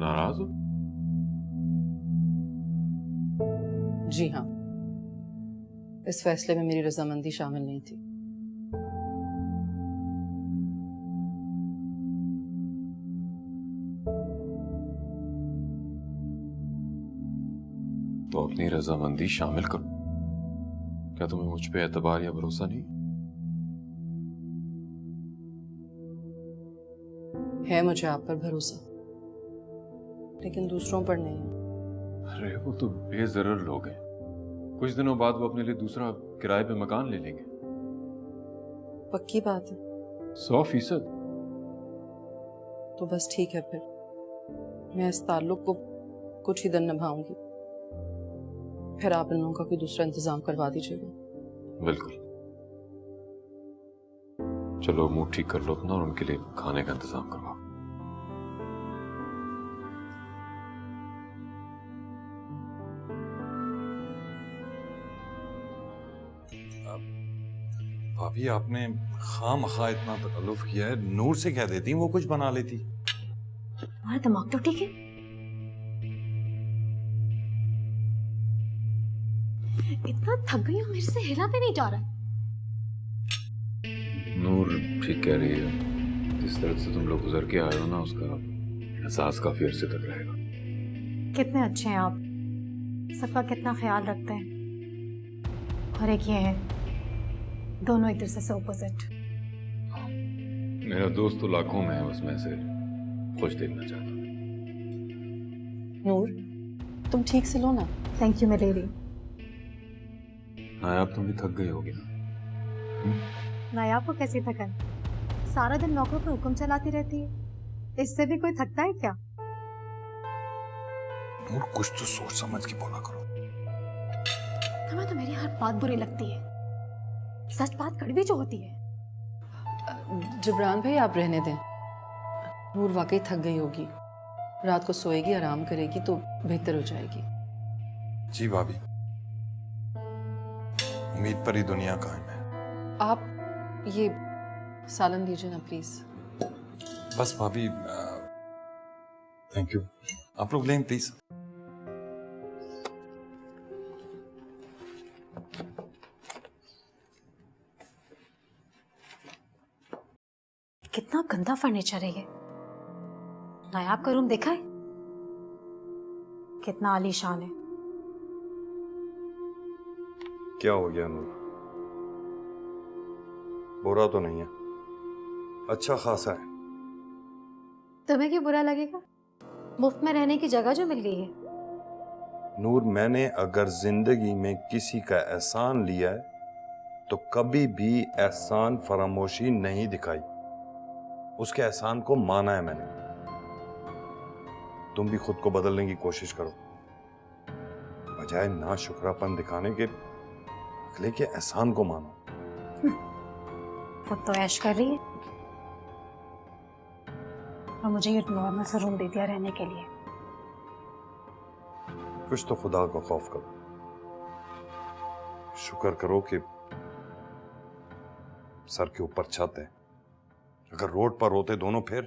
नाराज हो? जी हाँ, इस फैसले में मेरी रजामंदी शामिल नहीं थी। तो अपनी रजामंदी शामिल करो। क्या तुम्हें मुझ पे एतबार या भरोसा नहीं? है मुझे आप पर भरोसा, लेकिन दूसरों पर नहीं है। अरे वो तो बेजरर लोग हैं। कुछ दिनों बाद वो अपने लिए दूसरा किराए पे मकान ले लेंगे। पक्की बात है? 100%। तो बस ठीक है, फिर मैं इस ताल्लुक को कुछ ही दिन निभाऊंगी। फिर आप इन लोगों का कोई दूसरा इंतजाम करवा दीजिएगा। बिल्कुल। चलो मुंह ठीक कर लो अपना और उनके लिए खाने का इंतजाम करवाओ। भाभी आपने खामखा इतना तकल्लुफ किया है, नूर से कह देती वो कुछ बना लेती। तुम्हारा दिमाग तो ठीक है। इतना थक गई हूँ, मेरे से हिला भी नहीं जा रहा। नूर ठीक कह रही है। जिस तरह से तुम लोग गुजर के आए हो ना, उसका एहसास काफी अरसे तक रहेगा। कितने अच्छे हैं आप, सबका कितना ख्याल रखते हैं। और एक ये है, दोनों एक दूसरे से ऑपोजिट। मेरा दोस्त तो लाखों में है, बस मैं से खुश देखना चाहता हूँ। नूर, तुम ठीक से लो ना। थैंक यू मेरी। नायाब तुम भी थक गई होगी ना? नायाब को कैसी थकन, सारा दिन नौकरों पे हुक्म चलाती रहती है, इससे भी कोई थकता है क्या? नूर कुछ तो सोच समझ के बोला करो। तुम्हें तो मेरी हर बात बुरी लगती है, सच बात कड़वी जो होती है। जिब्रान भाई, आप रहने दें। नूर वाकई थक गई होगी, रात को सोएगी, आराम करेगी तो बेहतर हो जाएगी। जी भाभी, उम्मीद पर ही दुनिया कायम है। आप ये सालन लीजिए ना प्लीज। बस भाभी, थैंक यू। आप लोग लें प्लीज। कितना गंदा फर्नीचर है ये। नायाब का रूम देखा है, कितना आलीशान है। क्या हो गया नूर? बुरा तो नहीं है, अच्छा खासा है। तुम्हें क्यों बुरा लगेगा? मुफ्त में रहने की जगह जो मिल गई है। नूर, मैंने अगर जिंदगी में किसी का एहसान लिया है तो कभी भी एहसान फरामोशी नहीं दिखाई, उसके एहसान को माना है मैंने। तुम भी खुद को बदलने की कोशिश करो, बजाय ना शुक्रापन दिखाने के अगले के एहसान को मानो। खुद तो ऐश कर रही है और मुझे ये नॉर्मल सा रूम दे दिया रहने के लिए। कुछ तो खुदा का खौफ करो, शुक्र करो कि सर के ऊपर छत है। अगर रोड पर होते दोनों फिर